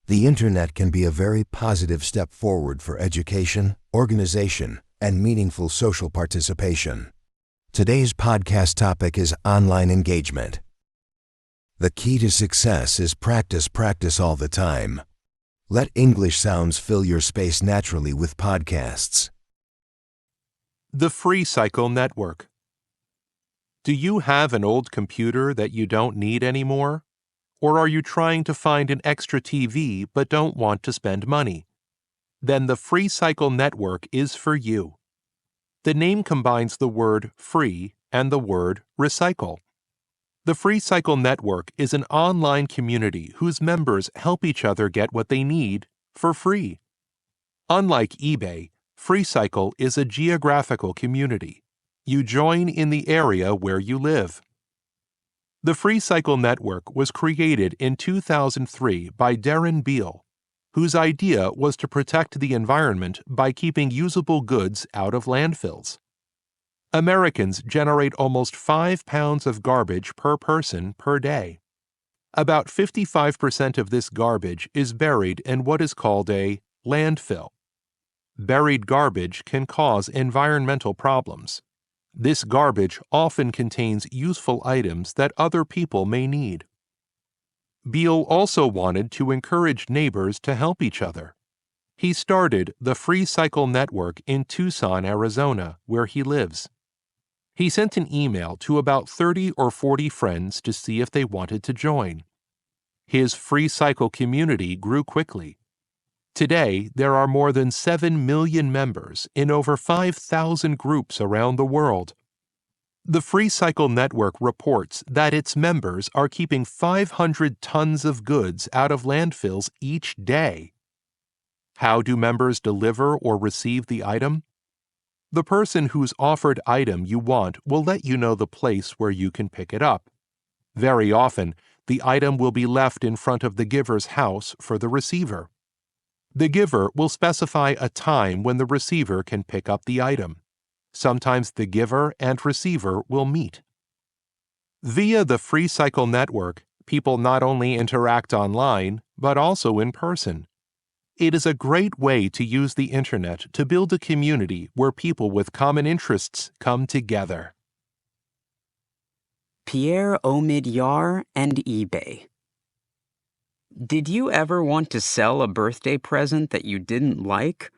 The Internet can be a very positive step forward for education, organization, and meaningful social participation. Today's podcast topic is online engagement. The key to success is practice, practice all the time. Let English sounds fill your space naturally with podcasts. The Free Cycle Network. Do you have an old computer that you don't need anymore? Or are you trying to find an extra TV but don't want to spend money? Then the Free Cycle Network is for you. The name combines the word free and the word recycle. The Free Cycle Network is an online community whose members help each other get what they need for free. Unlike eBay, Free Cycle is a geographical community. You join in the area where you live. The Free Cycle Network was created in 2003 by Darren Beal, whose idea was to protect the environment by keeping usable goods out of landfills. Americans generate almost 5 pounds of garbage per person per day. About 55% of this garbage is buried in what is called a landfill. Buried garbage can cause environmental problems. This garbage often contains useful items that other people may need. Beal also wanted to encourage neighbors to help each other. He started the Free Cycle Network in Tucson, Arizona, where he lives. He sent an email to about 30 or 40 friends to see if they wanted to join. His Free Cycle community grew quickly. Today, there are more than 7 million members in over 5,000 groups around the world. The Free Cycle Network reports that its members are keeping 500 tons of goods out of landfills each day. How do members deliver or receive the item? The person whose offered item you want will let you know the place where you can pick it up. Very often, the item will be left in front of the giver's house for the receiver. The giver will specify a time when the receiver can pick up the item. Sometimes the giver and receiver will meet. Via the Free Cycle Network, people not only interact online, but also in person. It is a great way to use the Internet to build a community where people with common interests come together. Pierre Omidyar and eBay. Did you ever want to sell a birthday present that you didn't like?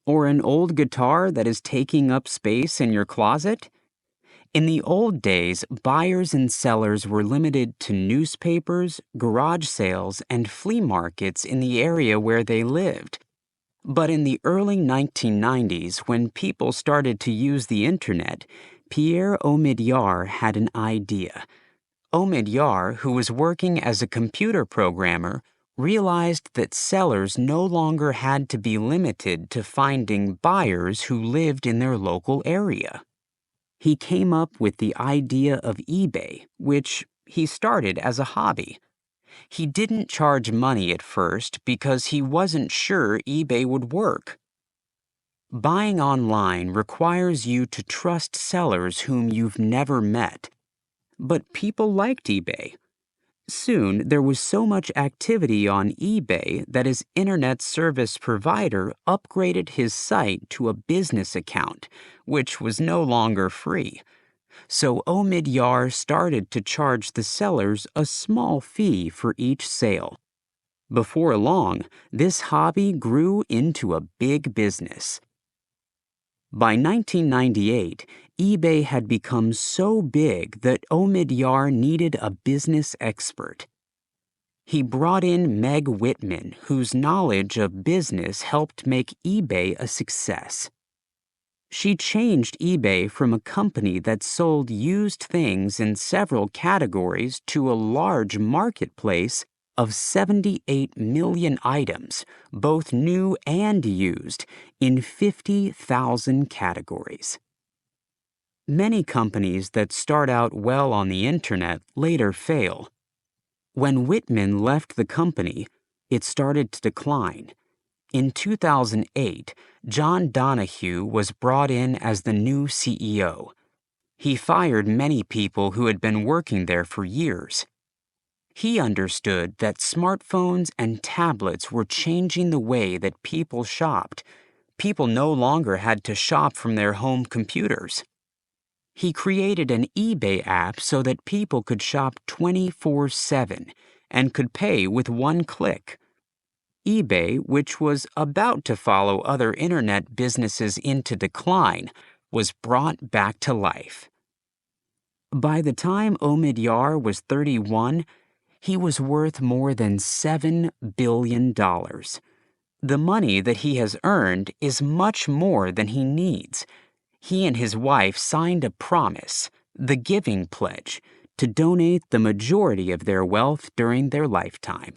Or an old guitar that is taking up space in your closet? In the old days, buyers and sellers were limited to newspapers, garage sales, and flea markets in the area where they lived. But in the early 1990s, when people started to use the Internet, Pierre Omidyar had an idea. Omidyar, who was working as a computer programmer, realized that sellers no longer had to be limited to finding buyers who lived in their local area. He came up with the idea of eBay, which he started as a hobby. He didn't charge money at first because he wasn't sure eBay would work. Buying online requires you to trust sellers whom you've never met. But people liked eBay. Soon, there was so much activity on eBay that his internet service provider upgraded his site to a business account, which was no longer free. So Omidyar started to charge the sellers a small fee for each sale. Before long, this hobby grew into a big business. By 1998, eBay had become so big that Omidyar needed a business expert. He brought in Meg Whitman, whose knowledge of business helped make eBay a success. She changed eBay from a company that sold used things in several categories to a large marketplace of 78 million items, both new and used, in 50,000 categories. Many companies that start out well on the Internet later fail. When Whitman left the company, it started to decline. In 2008, John Donahue was brought in as the new CEO. He fired many people who had been working there for years. He understood that smartphones and tablets were changing the way that people shopped. People no longer had to shop from their home computers. He created an eBay app so that people could shop 24/7 and could pay with one click. eBay, which was about to follow other internet businesses into decline, was brought back to life. By the time Omidyar was 31, he was worth more than $7 billion. The money that he has earned is much more than he needs. He and his wife signed a promise, the Giving Pledge, to donate the majority of their wealth during their lifetime.